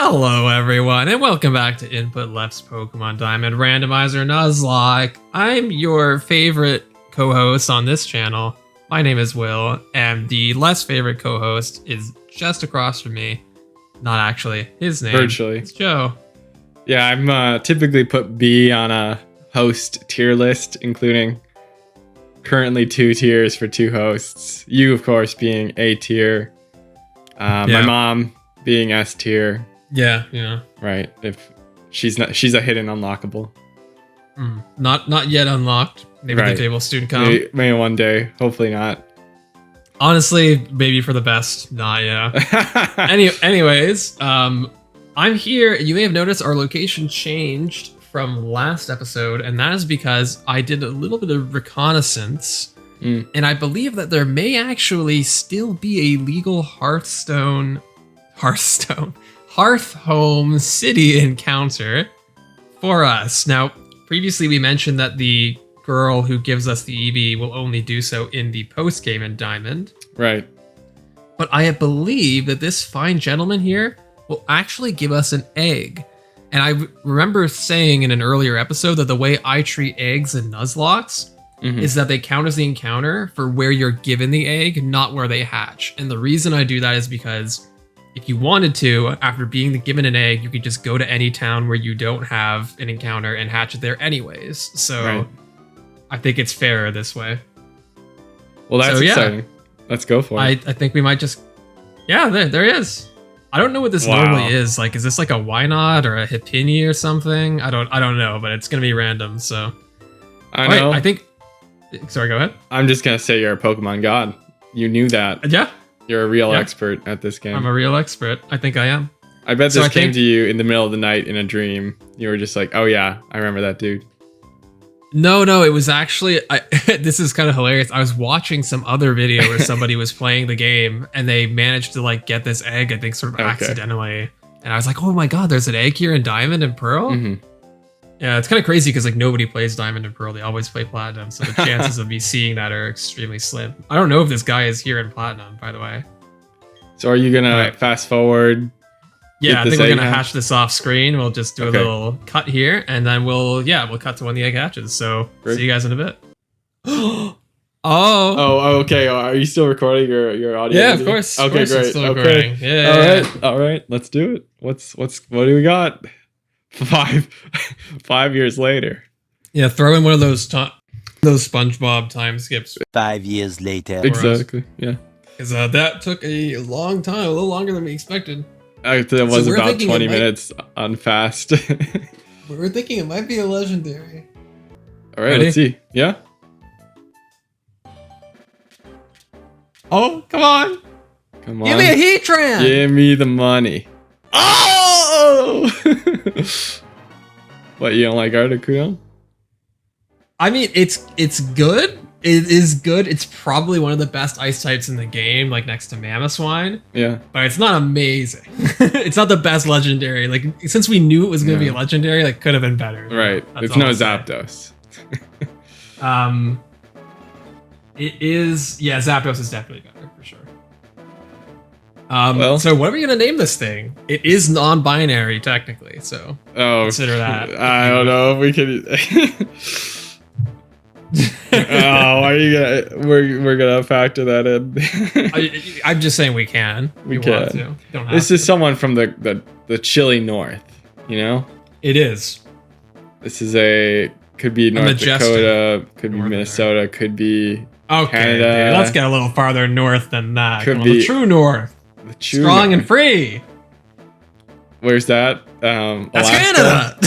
Hello everyone, and welcome back to Input Left's Pokemon Diamond Randomizer Nuzlocke. I'm your favorite co-host on this channel. My name is Will, and the less favorite co-host is just across from me. Not actually. His name Virtually. is Joe. Yeah, I'm typically put B on a host tier list, including currently 2 tiers for 2 hosts. You, of course, being A tier. My mom being S tier. Yeah. Right. If she's a hidden unlockable. Not yet unlocked. Maybe the day will soon come. Maybe one day. Hopefully not. Honestly, maybe for the best. Nah, yeah. Anyways, I'm here. You may have noticed our location changed from last episode, and that is because I did a little bit of reconnaissance, and I believe that there may actually still be a legal Hearthstone Hearthhome city encounter for us. Now, previously we mentioned that the girl who gives us the EV will only do so in the post-game in Diamond. Right. But I believe that this fine gentleman here will actually give us an egg. And I remember saying in an earlier episode that the way I treat eggs in Nuzlocks is that they count as the encounter for where you're given the egg, not where they hatch. And the reason I do that is because if you wanted to, after being given an egg, you could just go to any town where you don't have an encounter and hatch it there anyways. So I think it's fairer this way. Well, that's exciting. Let's go for it. I think we might just... Yeah, there is. I don't know what this normally is. Like, is this like a Why Not or a Hipini or something? I don't know, but it's going to be random, so... I know. I think... Sorry, go ahead. I'm just going to say you're a Pokemon god. You knew that. Yeah. You're a real expert at this game. I'm a real expert. I think I am. I bet this came to you in the middle of the night in a dream. You were just like, oh yeah, I remember that dude. No, it was actually... this is kind of hilarious. I was watching some other video where somebody was playing the game and they managed to like get this egg, I think sort of accidentally. And I was like, oh my god, there's an egg here in Diamond and Pearl? Yeah, it's kind of crazy because like nobody plays Diamond and Pearl. They always play Platinum. So the chances of me seeing that are extremely slim. I don't know if this guy is here in Platinum, by the way. So are you going to fast forward? Yeah, I think we're going to hatch this off screen. We'll just do a little cut here, and then we'll cut to when the egg hatches. So see you guys in a bit. Oh, okay. Are you still recording your audio? Yeah, of course. Okay, great. Still recording. Yeah. All right. Let's do it. What do we got? 5 years later. Yeah, throw in one of those SpongeBob time skips. 5 years later. Exactly. Yeah. Because that took a long time, a little longer than we expected. It was about 20 minutes on fast. We're thinking it might be a legendary. All right, let's see. Yeah. Oh, come on. Come on. Give me a Heatran. Give me the money. Oh! What, you don't like Articuno? I mean, it's good. It is good. It's probably one of the best ice types in the game, like next to Mamoswine. Yeah. But it's not amazing. It's not the best legendary. Like, since we knew it was going to be a legendary, like, could have been better. Right. It's no Zapdos. It is... Yeah, Zapdos is definitely better, for sure. So what are we going to name this thing? It is non-binary, technically, so consider that. I don't know if we can... are you gonna? We're gonna factor that in. I'm just saying we can. We can. Want to. Don't have this to. Is someone from the chilly north. You know. It is. This is could be North Dakota, could be Minnesota, could be Canada. Dude, let's get a little farther north than that. Could be the true north. The true strong north. And free. Where's that? That's Alaska? Canada.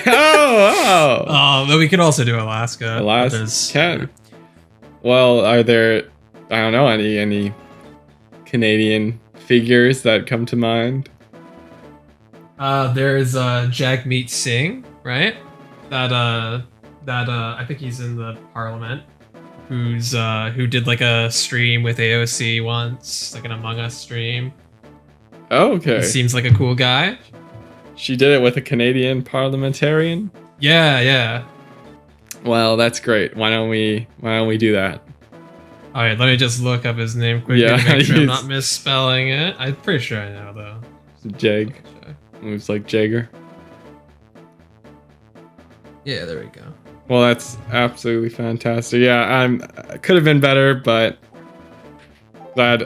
Oh, but we could also do Alaska. Alaska. Well, are there? I don't know any Canadian figures that come to mind. There's Jagmeet Singh, right? That I think he's in the Parliament. Who did like a stream with AOC once, like an Among Us stream. Oh, okay. He seems like a cool guy. She did it with a Canadian parliamentarian? Yeah. Well, that's great. Why don't we do that? All right, let me just look up his name quickly to make sure I'm not misspelling it. I'm pretty sure I know though. Jag. Moves like Jagger. Yeah, there we go. Well, that's absolutely fantastic. Yeah, could have been better, but glad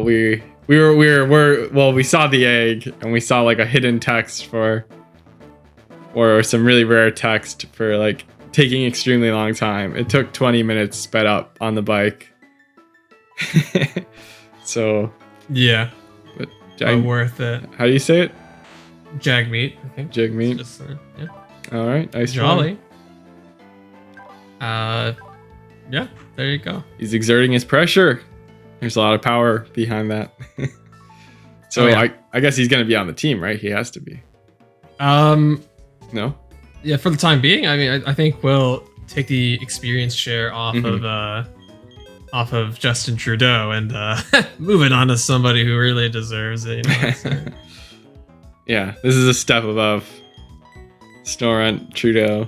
we saw the egg and we saw like a hidden text or some really rare text for like taking extremely long time. It took 20 minutes sped up on the bike. So yeah, but worth it. How do you say it? Jagmeet, I think. Jagmeet. Just, yeah. All right, nice jolly. Yeah, there you go. He's exerting his pressure. There's a lot of power behind that. So oh, yeah. I guess he's gonna be on the team, right? He has to be. No. Yeah, for the time being. I mean, I think we'll take the experience share off of Justin Trudeau and move it on to somebody who really deserves it. You know, so. Yeah, this is a step above Snorant Trudeau.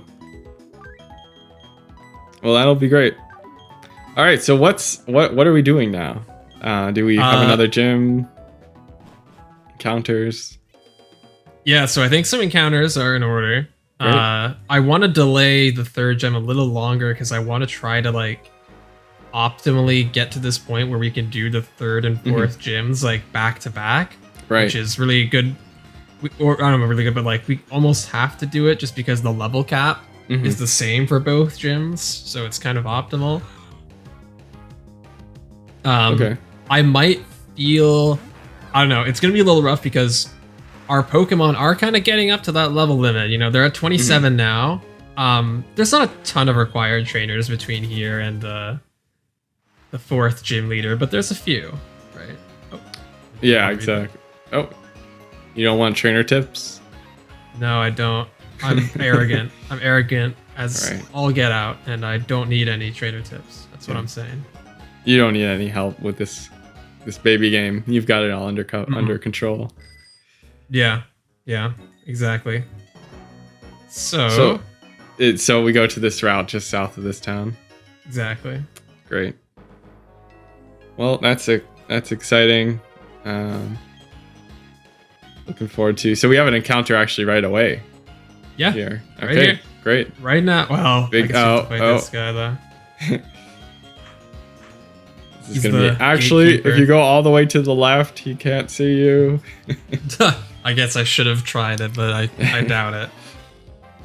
Well, that'll be great. All right, so what are we doing now? Do we have another gym? Encounters? Yeah, so I think some encounters are in order. I want to delay the third gem a little longer because I want to try to like optimally get to this point where we can do the third and fourth gyms like back to back, which is really good. Or I don't know, really good, but like we almost have to do it just because the level cap is the same for both gyms, so it's kind of optimal. I might feel, I don't know, it's gonna be a little rough because our Pokemon are kind of getting up to that level limit. You know, they're at 27 now. There's not a ton of required trainers between here and the fourth gym leader, but there's a few, right? Oh, yeah, exactly. Oh, you don't want trainer tips? No, I don't. I'm arrogant. I'm arrogant as all get out, and I don't need any trainer tips. That's what I'm saying. You don't need any help with this baby game. You've got it all under control. Yeah, exactly. So we go to this route just south of this town. Exactly. Great. Well, that's exciting. Looking forward to. So we have an encounter actually right away. Yeah. Here. Okay. Right here. Great. Right now. Well, big this guy though. This is gonna be actually gatekeeper. If you go all the way to the left, he can't see you. I guess I should have tried it, but I doubt it.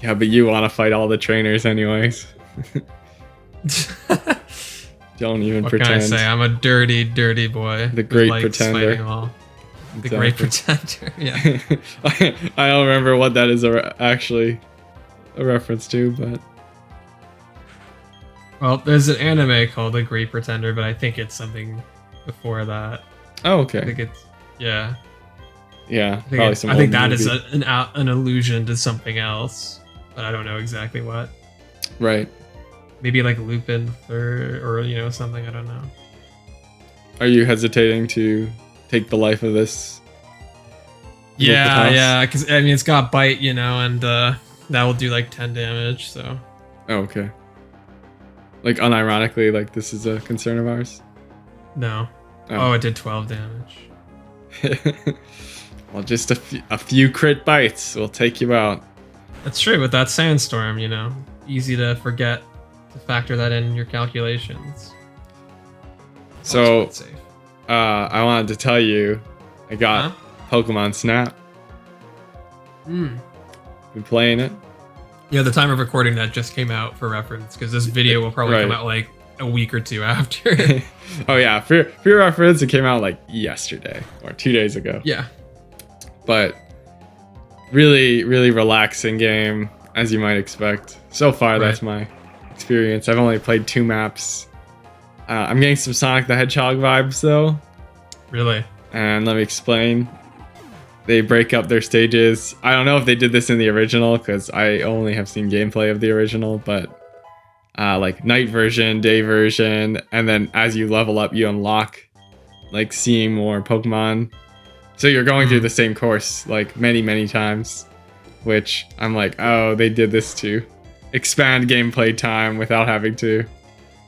Yeah, but you want to fight all the trainers anyways. Don't even pretend. What can I say? I'm a dirty, dirty boy. The great pretender. The great pretender. Yeah. I don't remember what that is actually a reference to, but. Well, there's an anime called The Great Pretender, but I think it's something before that. Oh, okay. I think it's yeah. Yeah, I think that is an allusion to something else, but I don't know exactly what. Right. Maybe like Lupin or something. I don't know. Are you hesitating to take the life of this? Yeah, because I mean it's got bite, and that will do like 10 damage. So. Oh, okay. Like unironically, like this is a concern of ours. No. Oh, it did 12 damage. Well, just a few crit bites will take you out. That's true, with that sandstorm, easy to forget to factor that in your calculations. So, I wanted to tell you, I got Pokemon Snap. Been playing it. Yeah, the time of recording that just came out for reference, because this video will probably come out like a week or two after. Oh yeah, for your reference, it came out like yesterday or 2 days ago. Yeah. But really, really relaxing game, as you might expect. So far, that's my experience. I've only played 2 maps. I'm getting some Sonic the Hedgehog vibes though. Really? And let me explain. They break up their stages. I don't know if they did this in the original because I only have seen gameplay of the original, but like night version, day version, and then as you level up, you unlock like seeing more Pokemon. So you're going through the same course like many, many times, which I'm like, oh, they did this to expand gameplay time without having to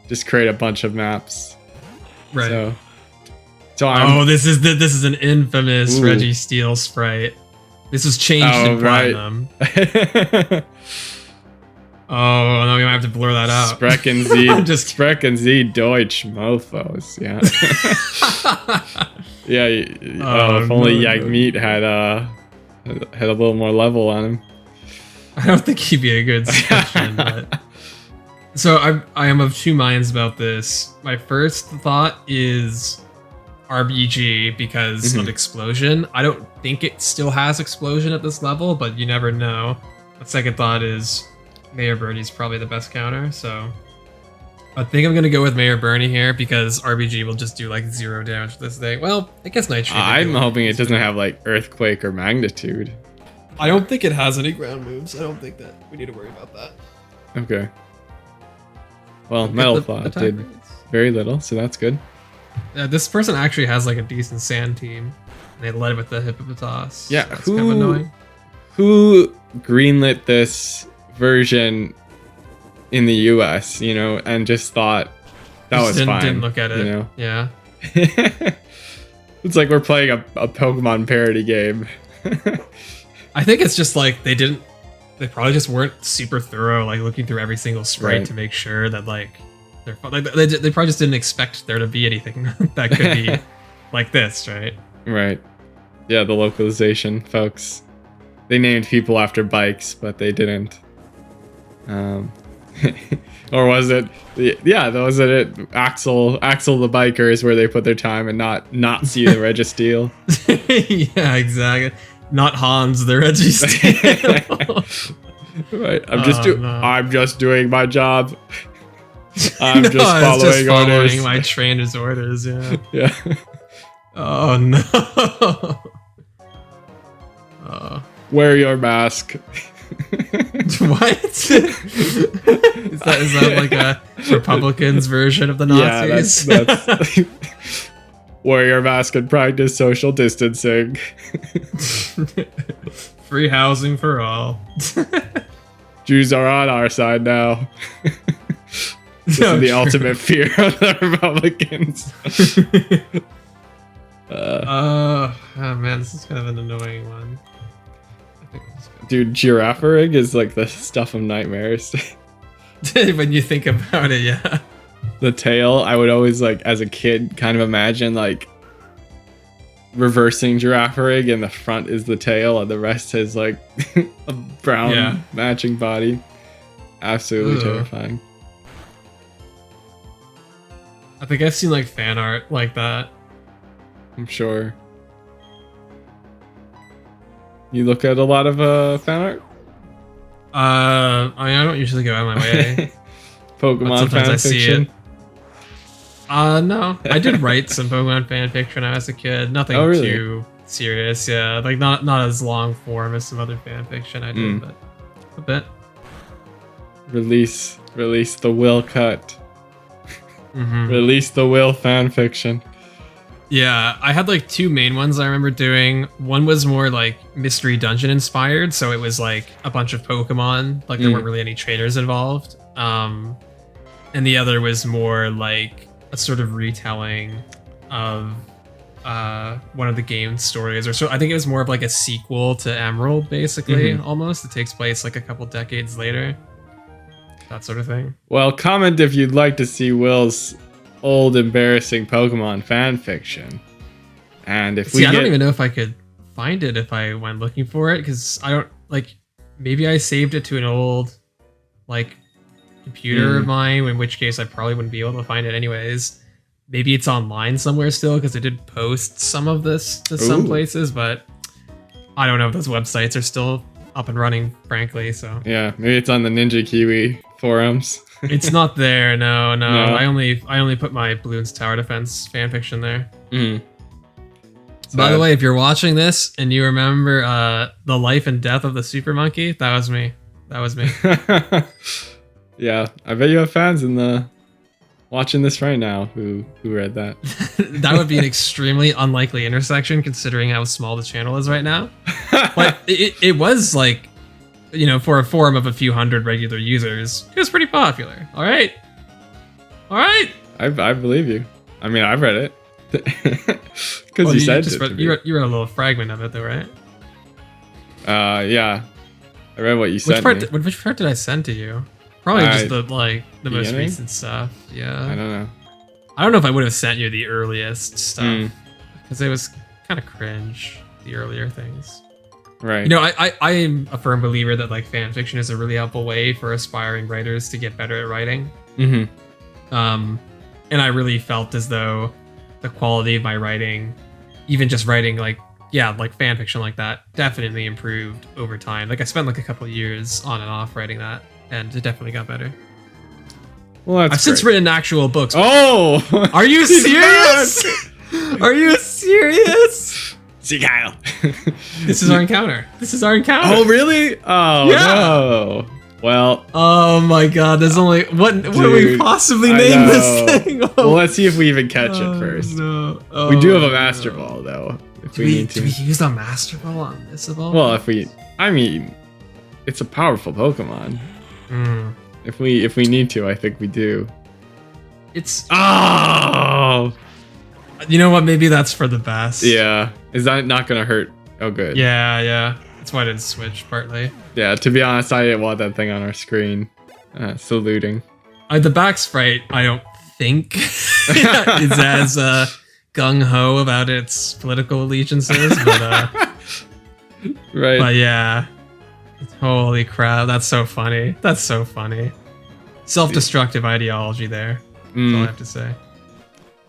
just create a bunch of maps. Right. So this is an infamous Registeel sprite. This was changed in Platinum. Oh, no, we might have to blur that out. Sprechen Sie Deutsch, mofos. Yeah. Yeah. If only Yagmeet had a little more level on him. I don't think he'd be a good selection, but... So I am of two minds about this. My first thought is RBG because of Explosion. I don't think it still has Explosion at this level, but you never know. The second thought is Mayor Bernie's probably the best counter, so I think I'm gonna go with Mayor Bernie here because RBG will just do like 0 damage to this thing. Well, I guess Nitro. I'm hoping it doesn't have like Earthquake or Magnitude. I don't think it has any ground moves. I don't think that we need to worry about that. Okay. Well, Metal Claw did very little, so that's good. Yeah, this person actually has like a decent sand team. They led with the Hippopotas. Yeah, that's kind of annoying. Who greenlit this version in the US, you know, and just thought that was fine. Didn't look at it, you know? Yeah. It's like we're playing a Pokemon parody game. I think it's just like they probably just weren't super thorough, like looking through every single sprite to make sure that like they're like they probably just didn't expect there to be anything that could be like this, right? Right. Yeah, the localization, folks. They named people after bikes, but they didn't. Or was it? Yeah, was it Axel the biker is where they put their time and not see the Registeel. Yeah, exactly. Not Hans the Registeel. Right. I'm just doing my job. I'm just following orders. My trainer's orders. Yeah. Yeah. Oh no. Wear your mask. What? is that like a Republicans version of the Nazis? Yeah, that's wear your mask and practice social distancing. Free housing for all. Jews are on our side now. This is the ultimate fear of the Republicans. Oh man, this is kind of an annoying one. Dude, Giraffering is like the stuff of nightmares. When you think about it, yeah. The tail, I would always like, as a kid, kind of imagine like reversing Giraffering and the front is the tail and the rest is like a brown matching body. Absolutely terrifying. I think I've seen like fan art like that. I'm sure. You look at a lot of fan art? I mean, I don't usually go out of my way. Pokemon fan fiction? No. I did write some Pokemon fan fiction when I was a kid. Nothing too serious, yeah. Like not as long form as some other fan fiction I did, but a bit. Release the will cut. Release the will fan fiction. Yeah, I had like two main ones I remember doing. One was more like mystery dungeon inspired, so it was like a bunch of Pokemon, like there weren't really any trainers involved. And the other was more like a sort of retelling of one of the game's stories, or so I think it was more of like a sequel to Emerald, basically, almost. It takes place like a couple decades later. That sort of thing. Well, comment if you'd like to see Will's old embarrassing Pokemon fan fiction. And if I don't even know if I could find it if I went looking for it, because I don't like, maybe I saved it to an old like computer of mine, in which case I probably wouldn't be able to find it anyways. Maybe it's online somewhere still, because I did post some of this to some places, but I don't know if those websites are still up and running, frankly. So yeah, maybe it's on the Ninja Kiwi forums. It's not there. No. I only put my Bloons Tower Defense fanfiction there. By the way, if you're watching this and you remember the life and death of the Super Monkey, that was me. Yeah, I bet you have fans in the watching this right now who read that. That would be an extremely unlikely intersection considering how small the channel is right now. But it was like, you know, for a forum of a few hundred regular users, it was pretty popular. All right. I believe you. I mean, I've read it because you said it. You read a little fragment of it, though, right? Yeah. I read what you Which sent part? me. Which part did I send to you? Probably just the most beginning? recent stuff. Yeah. I don't know. I don't know if I would have sent you the earliest stuff Mm. because it was kind of cringe. The earlier things. Right. You know, I am a firm believer that like fan fiction is a really helpful way for aspiring writers to get better at writing. Mm-hmm. And I really felt as though the quality of my writing, even just writing like fan fiction like that, definitely improved over time. Like I spent like a couple of years on and off writing that, and it definitely got better. Well, that's I've since great. written actual books. Oh! Are you serious? Are you serious? See Kyle. This is our encounter. Oh, really? Oh, Yeah. no. Well, Oh my god, there's only what do we Dude, possibly I name know. this thing? well, let's see if we even catch it first. No. We do have a Oh, master no. ball, though. If Do we we, need to. do we use the master ball on this ball? Well, I mean, it's a powerful Pokemon. Mm. If we need to, I think we do. It's Oh! you know what? Maybe that's for the best. Yeah. Is that not gonna hurt? Oh, good. Yeah. That's why I didn't switch partly. Yeah, to be honest, I didn't want that thing on our screen. Saluting. The back sprite, I don't think is as gung ho about its political allegiances, Right. but yeah. Holy crap, that's so funny. Self-destructive ideology there. That's all I have to say.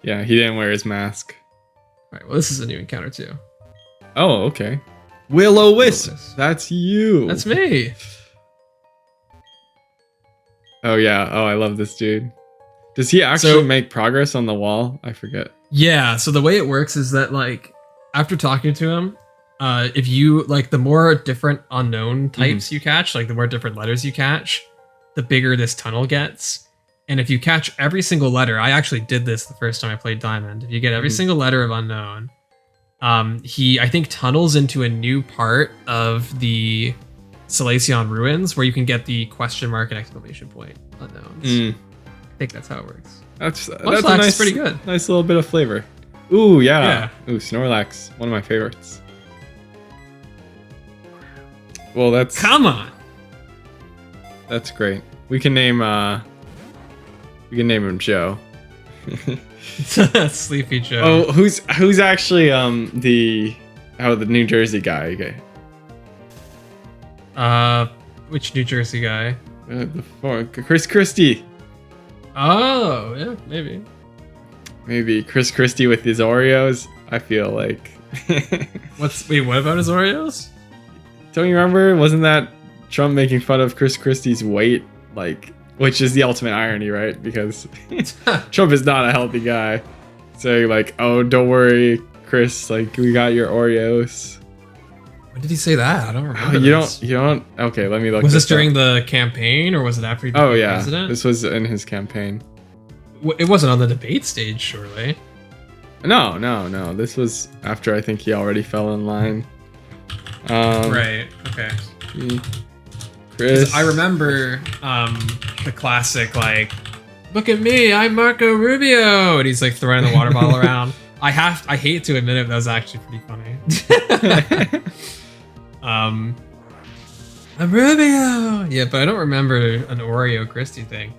Yeah, he didn't wear his mask. Alright, well this is a new encounter too. Oh, okay. Will-O-Wisp. Will-O-Wisp. That's you. That's me. Oh, yeah. Oh, I love this dude. Does he actually make progress on the wall? I forget. Yeah, so the way it works is that like after talking to him, if you like the more different unknown types you catch, like the more different letters you catch, the bigger this tunnel gets. And if you catch every single letter, I actually did this the first time I played Diamond. If you get every single letter of unknown, he I think tunnels into a new part of the Salacion ruins where you can get the question mark and exclamation point unknowns. I think that's how it works. That's a Nuzlocke nice, is pretty good. Nice little bit of flavor. Ooh, yeah. Yeah. Ooh, Snorlax, one of my favorites. Well, Come on. that's great. We can name him Joe. Sleepy Joe. Oh, who's actually the New Jersey guy? Okay. Which New Jersey guy? Chris Christie. Oh, yeah, maybe. Maybe Chris Christie with his Oreos. I feel like. Wait, what about his Oreos? Don't you remember? Wasn't that Trump making fun of Chris Christie's weight? Like, which is the ultimate irony, right? Because Trump is not a healthy guy. So like, oh, don't worry, Chris. Like, we got your Oreos. When did he say that? I don't remember. You don't. Okay, let me look. Was this during up. the campaign or was it after he became president? This was in his campaign. It wasn't on the debate stage, surely. No. This was after I think he already fell in line. Right. Okay. Chris. I remember the classic like, look at me, I'm Marco Rubio, and he's like throwing the water bottle around. I hate to admit it, but that was actually pretty funny. I'm Rubio. Yeah, but I don't remember an Oreo Christie thing.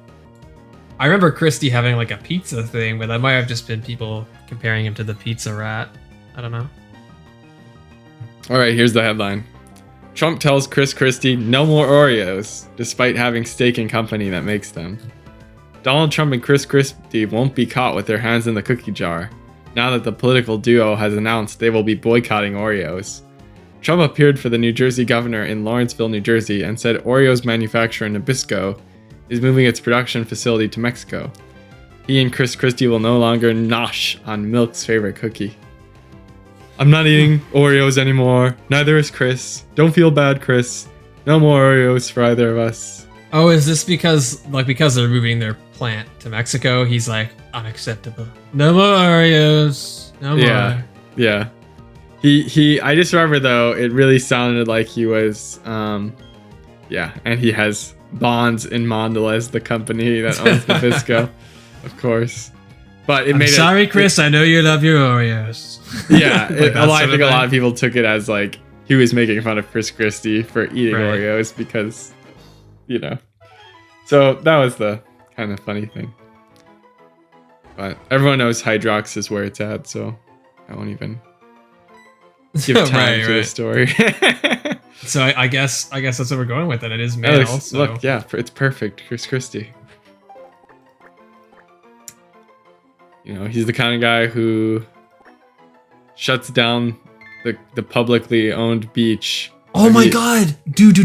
I remember Christie having like a pizza thing, but that might have just been people comparing him to the pizza rat. I don't know. All right, here's the headline. Trump tells Chris Christie no more Oreos, despite having stake in company that makes them. Donald Trump and Chris Christie won't be caught with their hands in the cookie jar, now that the political duo has announced they will be boycotting Oreos. Trump appeared for the New Jersey governor in Lawrenceville, New Jersey, and said Oreos manufacturer Nabisco is moving its production facility to Mexico. He and Chris Christie will no longer nosh on Milk's favorite cookie. I'm not eating Oreos anymore. Neither is Chris. Don't feel bad, Chris. No more Oreos for either of us. Oh, is this because they're moving their plant to Mexico? He's like, unacceptable. No more Oreos. No more. Yeah. I just remember though, it really sounded like he was, and he has bonds in Mondelez, the company that owns Nabisco, of course. But it made Chris, I know you love your Oreos. Yeah, Like I think a lot of people took it as like he was making fun of Chris Christie for eating Right. Oreos because, you know. So that was the kind of funny thing. But everyone knows Hydrox is where it's at, so I won't even give time to the story. So I guess that's what we're going with. It is male. So. Look, yeah, it's perfect. Chris Christie. You know, he's the kind of guy who shuts down the publicly owned beach. Oh my god, dude!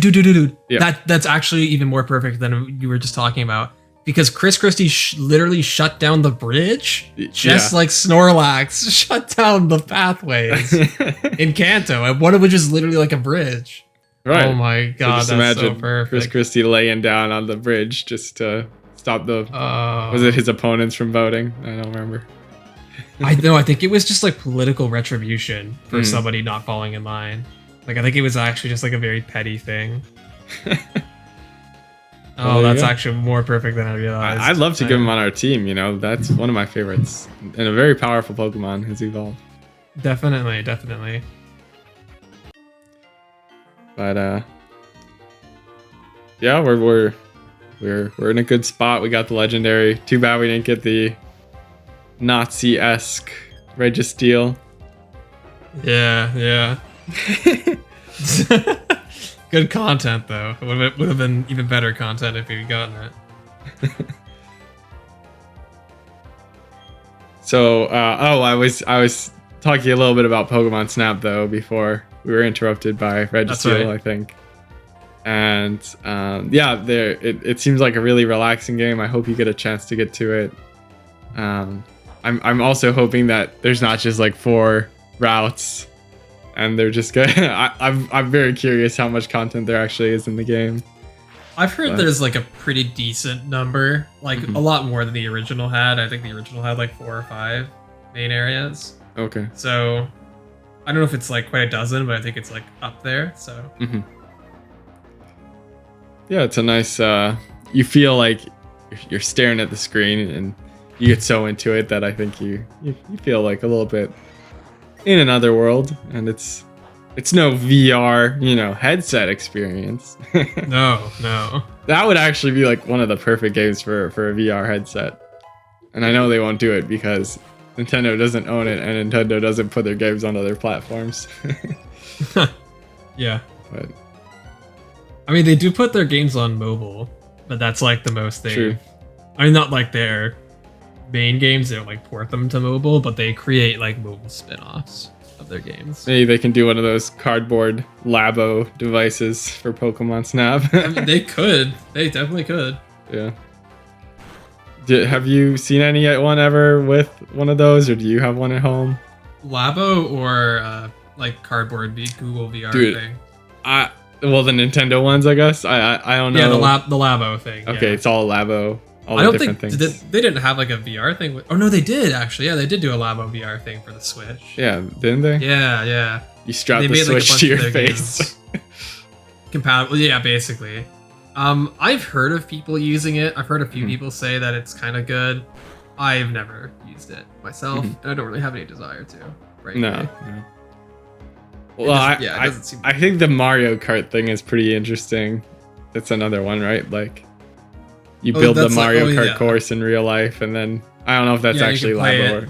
Yeah. That's actually even more perfect than you were just talking about. Because Chris Christie literally shut down the bridge, just like Snorlax shut down the pathways in Kanto, and one of which is literally like a bridge. Right. Oh my god, so that's so imagine perfect. Chris Christie laying down on the bridge just to stop the was it his opponents from voting? I don't remember. I know. I think it was just like political retribution for somebody not falling in line. Like I think it was actually just like a very petty thing. Oh, that's actually more perfect than I realized. I'd love to give him on our team, you know. That's one of my favorites. And a very powerful Pokemon has evolved. Definitely. But yeah, we're in a good spot. We got the legendary. Too bad we didn't get the Nazi-esque Registeel. Yeah. Good content though. It would have been even better content if you'd gotten it. So, I was talking a little bit about Pokemon Snap though before we were interrupted by Registeel, right. I think. And yeah, it seems like a really relaxing game. I hope you get a chance to get to it. I'm also hoping that there's not just like 4 routes. And they're just good. I'm very curious how much content there actually is in the game. I've heard there's like a pretty decent number, like a lot more than the original had. I think the original had like 4 or 5 main areas. Okay. So I don't know if it's like quite a dozen, but I think it's like up there. So yeah, it's a nice. You feel like you're staring at the screen, and you get so into it that I think you feel like a little bit in another world, and it's no VR, you know, headset experience. No. That would actually be like one of the perfect games for a VR headset. And I know they won't do it because Nintendo doesn't own it, and Nintendo doesn't put their games on other platforms. Yeah. But I mean, they do put their games on mobile, but that's like the most they. True. I mean, not like their main games, they don't like port them to mobile, but they create like mobile spin-offs of their games. maybe they can do one of those cardboard Labo devices for Pokemon Snap. I mean, they could. They definitely could. Yeah. Have you seen one ever with one of those, or do you have one at home? Labo or like cardboard Google VR Dude, thing. Well, the Nintendo ones, I guess. I don't know. Yeah, the Labo thing. Okay, yeah. it's all Labo. All I the don't different think things. they didn't have like a VR thing. Oh no, they did actually. Yeah, they did do a Labo VR thing for the Switch. Yeah, didn't they? Yeah. You strap They the made, like, a Switch bunch to of your their face. games compatible. Yeah, basically. I've heard of people using it. I've heard a few people say that it's kind of good. I've never used it myself, and I don't really have any desire to. Right? No. Well, I think the Mario Kart thing is pretty interesting. That's another one, right? Like, you build the Mario Kart course in real life, and then I don't know if that's actually Labo or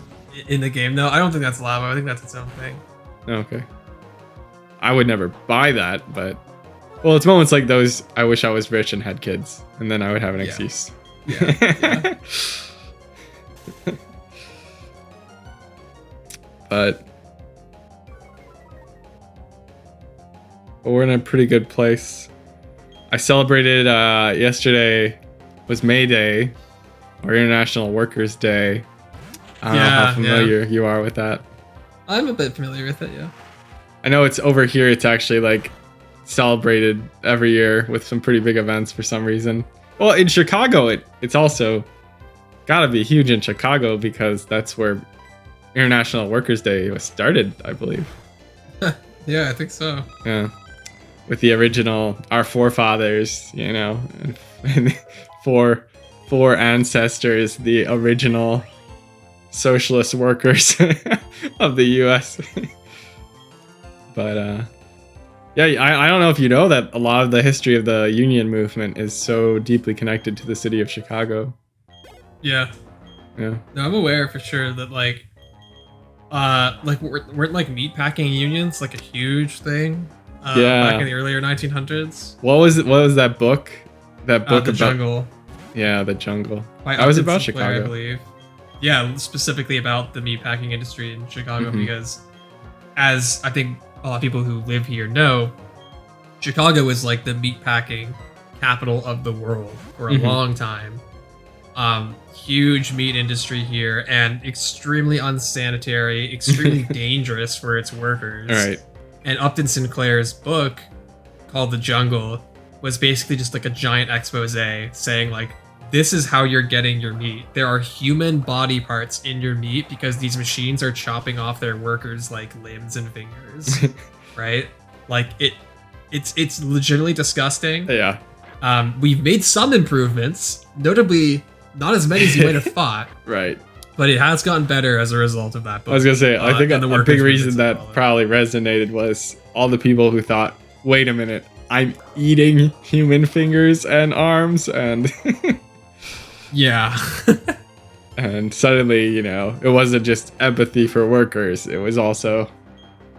in the game. No, I don't think that's Labo. I think that's its own thing. Okay. I would never buy that, but well, it's moments like those. I wish I was rich and had kids, and then I would have an excuse. Yeah. But we're in a pretty good place. I celebrated yesterday was May Day, or International Workers' Day. I don't know how familiar you are with that. I'm a bit familiar with it, yeah. I know it's over here. It's actually like celebrated every year with some pretty big events for some reason. Well, in Chicago, it's also gotta be huge in Chicago because that's where International Workers' Day was started, I believe. Yeah, I think so. Yeah. With the original, our forefathers, you know, and four ancestors, the original socialist workers of the US. But Yeah, I don't know if you know that a lot of the history of the union movement is so deeply connected to the city of Chicago. Yeah. Yeah. No, I'm aware for sure that weren't like meatpacking unions like a huge thing back in the earlier 1900s. What was that book? That book The about Jungle. Yeah, The Jungle. By That was Upton about Sinclair, Chicago. I believe. Yeah, specifically about the meatpacking industry in Chicago because, as I think a lot of people who live here know, Chicago is like the meatpacking capital of the world for a long time. Huge meat industry here and extremely unsanitary, extremely dangerous for its workers. All right. And Upton Sinclair's book called The Jungle was basically just like a giant expose saying like, this is how you're getting your meat. There are human body parts in your meat because these machines are chopping off their workers like limbs and fingers. Right? Like it's legitimately disgusting. Yeah. We've made some improvements, notably not as many as you might have thought. Right. But it has gotten better as a result of that book. I was gonna say, I think and the a workers' big reason movements that followed. probably resonated was all the people who thought, wait a minute, I'm eating human fingers and arms, and Yeah. and suddenly, you know, it wasn't just empathy for workers, it was also,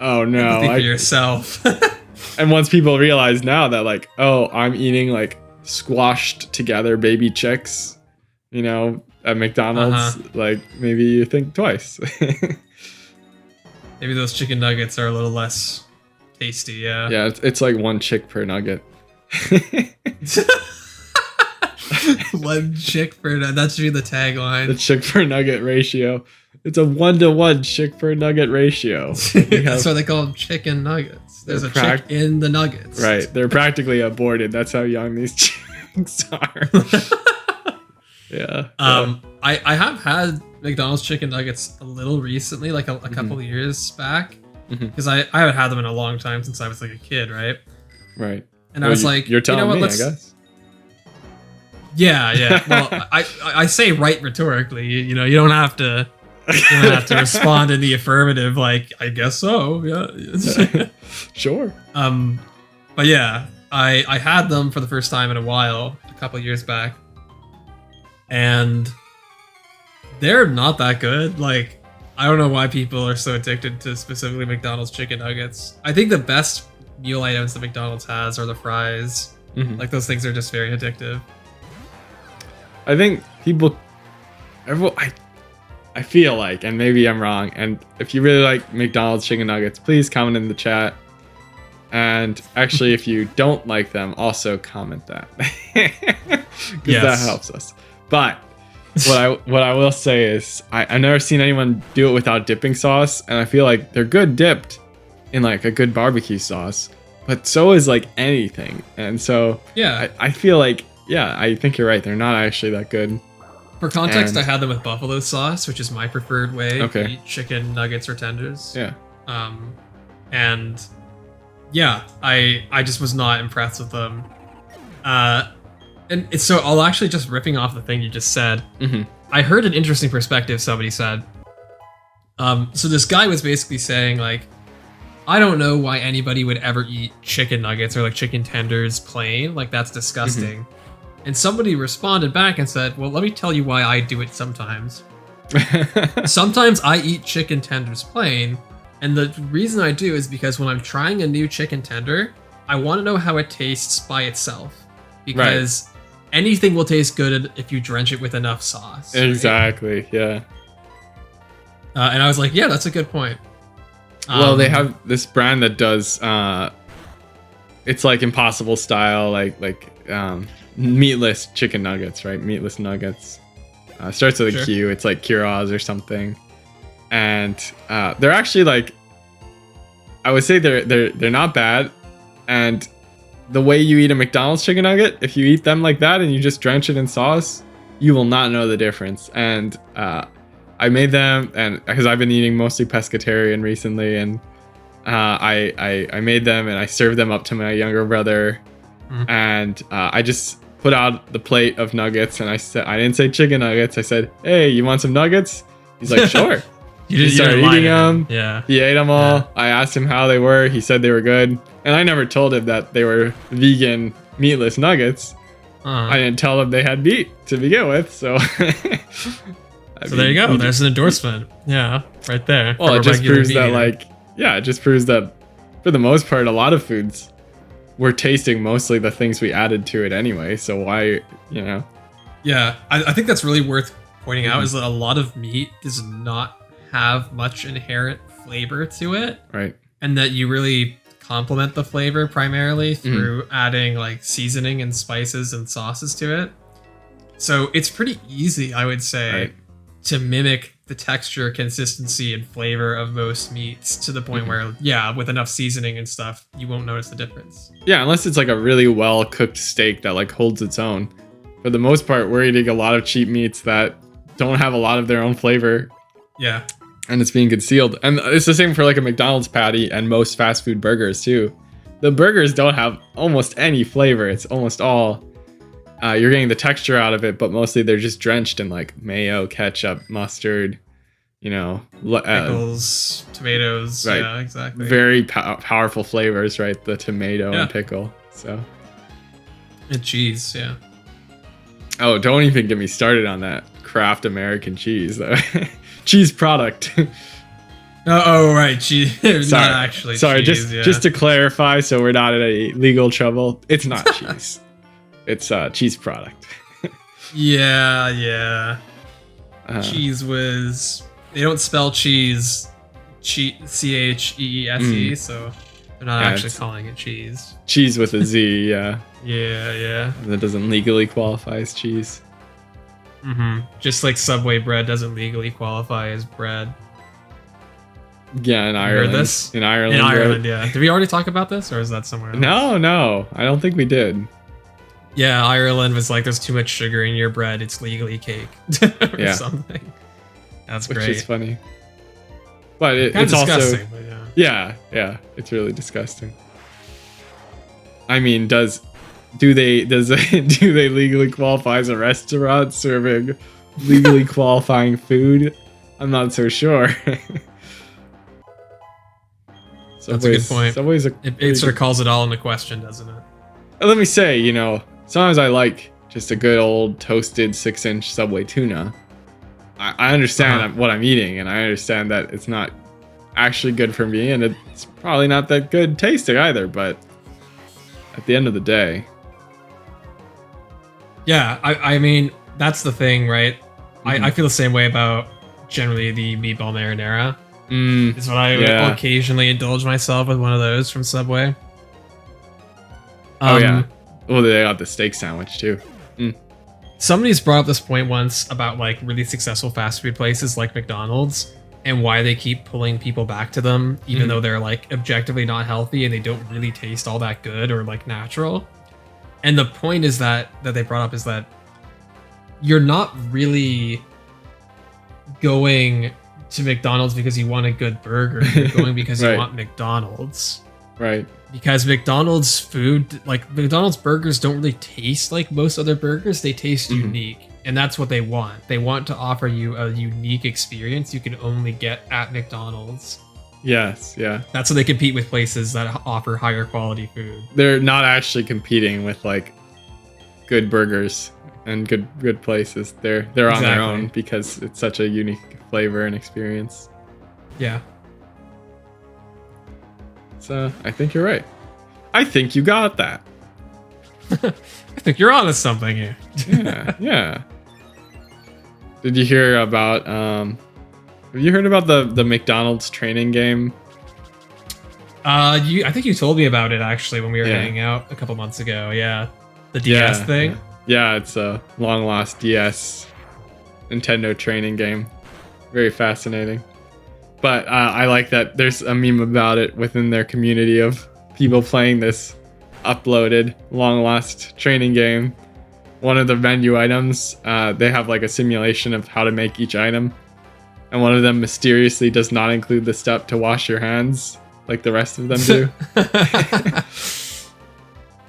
oh no. Think for yourself. And once people realize now that like, oh, I'm eating like squashed together baby chicks, you know, at McDonald's, like maybe you think twice. Maybe those chicken nuggets are a little less tasty, yeah. Yeah, it's like one chick per nugget. One chick per nugget. That should be the tagline. The chick per nugget ratio. It's a 1-to-1 chick per nugget ratio. That's why they call them chicken nuggets. There's a chick in the nuggets. Right. They're practically aborted. That's how young these chicks are. Yeah. I have had McDonald's chicken nuggets a little recently, like a couple of years back. Because I haven't had them in a long time since I was like a kid, right? Right. And I was like, you're telling you know what, me, I guess. Yeah. Well, I say right rhetorically. You know, you don't have to respond in the affirmative. Like, I guess so. Yeah. Sure. But yeah, I had them for the first time in a while, a couple of years back, and they're not that good. Like, I don't know why people are so addicted to specifically McDonald's chicken nuggets. I think the best meal items that McDonald's has are the fries. Like, those things are just very addictive. I think I feel like, and maybe I'm wrong, and if you really like McDonald's chicken nuggets, please comment in the chat. And actually, if you don't like them, also comment that. Because that helps us. But what I will say is I've never seen anyone do it without dipping sauce, and I feel like they're good dipped in like a good barbecue sauce, but so is like anything. And so yeah, I feel like, yeah, I think you're right. They're not actually that good. For context, I had them with buffalo sauce, which is my preferred way to Okay. eat chicken nuggets or tenders. Yeah. And yeah, I just was not impressed with them. And so I'll actually just ripping off the thing you just said. I heard an interesting perspective somebody said. So this guy was basically saying like, I don't know why anybody would ever eat chicken nuggets or like chicken tenders plain. Like, that's disgusting. And somebody responded back and said, well, let me tell you why I do it sometimes. Sometimes I eat chicken tenders plain. And the reason I do is because when I'm trying a new chicken tender, I want to know how it tastes by itself. Because anything will taste good if you drench it with enough sauce. Exactly. Right? Yeah. And I was like, yeah, that's a good point. Well, they have this brand that does it's like Impossible style, like meatless chicken nuggets, right? Meatless nuggets. Starts with a Q. It's like Curas or something. And they're actually like, I would say they're not bad. And the way you eat a McDonald's chicken nugget, if you eat them like that and you just drench it in sauce, you will not know the difference. And I made them, and because I've been eating mostly pescatarian recently, and I made them and I served them up to my younger brother, and I just put out the plate of nuggets, and I didn't say chicken nuggets. I said, "Hey, you want some nuggets?" He's like, "Sure." He started didn't lie eating to him. them. Yeah. He ate them all. Yeah. I asked him how they were. He said they were good. And I never told him that they were vegan meatless nuggets. I didn't tell him they had meat to begin with. So, there you go. There's an endorsement. Yeah, right there. Well, it just proves that, it just proves that for the most part, a lot of foods, we're tasting mostly the things we added to it anyway. So why, Yeah, I think that's really worth pointing out is that a lot of meat does not have much inherent flavor to it. Right. And that you really complement the flavor primarily through adding like seasoning and spices and sauces to it. So it's pretty easy, I would say, to mimic the texture, consistency, and flavor of most meats to the point where, with enough seasoning and stuff, you won't notice the difference. Yeah, unless it's like a really well cooked steak that like holds its own. For the most part, we're eating a lot of cheap meats that don't have a lot of their own flavor. Yeah. And it's being concealed. And it's the same for like a McDonald's patty and most fast food burgers too. The burgers don't have almost any flavor. It's almost all you're getting the texture out of it, but mostly they're just drenched in like mayo, ketchup, mustard, pickles, tomatoes. Right. Yeah, exactly. Very powerful flavors, right? The tomato and pickle. So. And cheese, yeah. Oh, don't even get me started on that Kraft American cheese though. Cheese product. Right. Cheese. Not actually sorry, cheese. Just to clarify, so we're not in any legal trouble. It's not cheese. It's cheese product. Yeah. Cheese Whiz. They don't spell cheese CHEESE, so they're not actually calling it cheese. Cheese with a Z, yeah. Yeah. That doesn't legally qualify as cheese. Just like Subway bread doesn't legally qualify as bread. Yeah, in Ireland. Heard this? In Ireland. In Ireland, yeah. Did we already talk about this, or is that somewhere else? No. I don't think we did. Yeah, Ireland was like, there's too much sugar in your bread. It's legally cake. Or something. That's great. Which is funny. But it's disgusting, also... But yeah, it's really disgusting. I mean, do they legally qualify as a restaurant serving legally qualifying food? I'm not so sure. That's a good point. Subway's it sort of calls it all into question, doesn't it? Let me say, sometimes I like just a good old toasted 6-inch Subway tuna. I understand what I'm eating, and I understand that it's not actually good for me, and it's probably not that good tasting either, but at the end of the day... Yeah, I mean, that's the thing, right? I feel the same way about generally the meatball marinara. Is what I will occasionally indulge myself with one of those from Subway. Oh, yeah. Well, they got the steak sandwich, too. Somebody's brought up this point once about like really successful fast food places like McDonald's and why they keep pulling people back to them, even though they're like objectively not healthy and they don't really taste all that good or like natural. And the point is that they brought up is that you're not really going to McDonald's because you want a good burger. You're going because you want McDonald's. Right. Because McDonald's food, like McDonald's burgers don't really taste like most other burgers. They taste unique. And that's what they want. They want to offer you a unique experience you can only get at McDonald's. Yes, yeah. That's how they compete with places that offer higher quality food. They're not actually competing with like good burgers and good places. They're on their own because it's such a unique flavor and experience. Yeah. So I think you're right. I think you got that. I think you're onto something here. Yeah. Did you hear about have you heard about the McDonald's training game? I think you told me about it actually when we were hanging out a couple months ago. Yeah. The DS thing. Yeah, it's a long lost DS Nintendo training game. Very fascinating. But I like that there's a meme about it within their community of people playing this uploaded long lost training game. One of the menu items, they have like a simulation of how to make each item. And one of them mysteriously does not include the step to wash your hands like the rest of them do.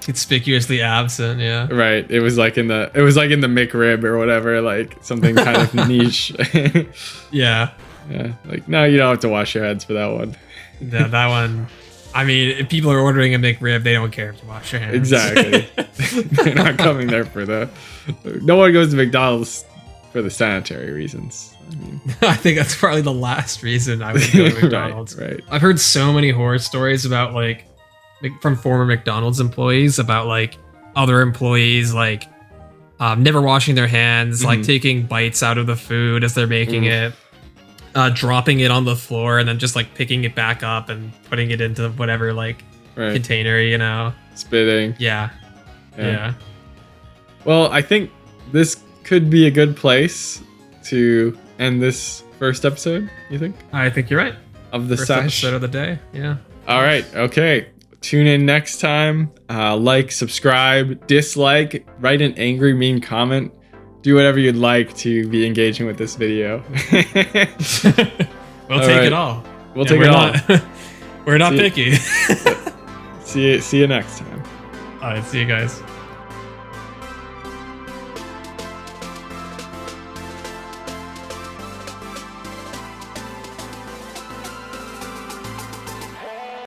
Conspicuously absent, yeah. Right. It was like in the McRib or whatever, like something kind of niche. Yeah. Yeah, like no, you don't have to wash your hands for that one. Yeah, that one. I mean, if people are ordering a McRib, they don't care if you wash your hands. Exactly. They're not coming there for the. No one goes to McDonald's for the sanitary reasons. I mean, I think that's probably the last reason I would go to McDonald's. right. I've heard so many horror stories about like from former McDonald's employees about like other employees like never washing their hands, like taking bites out of the food as they're making it, dropping it on the floor, and then just like picking it back up and putting it into whatever like container, you know, Spitting. Yeah. Well, I think this could be a good place to end this first episode. You think? I think you're right. Of the first sesh episode of the day. Yeah. All right. Okay. Tune in next time. Like, subscribe, dislike, write an angry, mean comment. Do whatever you'd like to be engaging with this video. We'll take it all. We'll take it all. We're not picky. See you next time. All right. See you guys.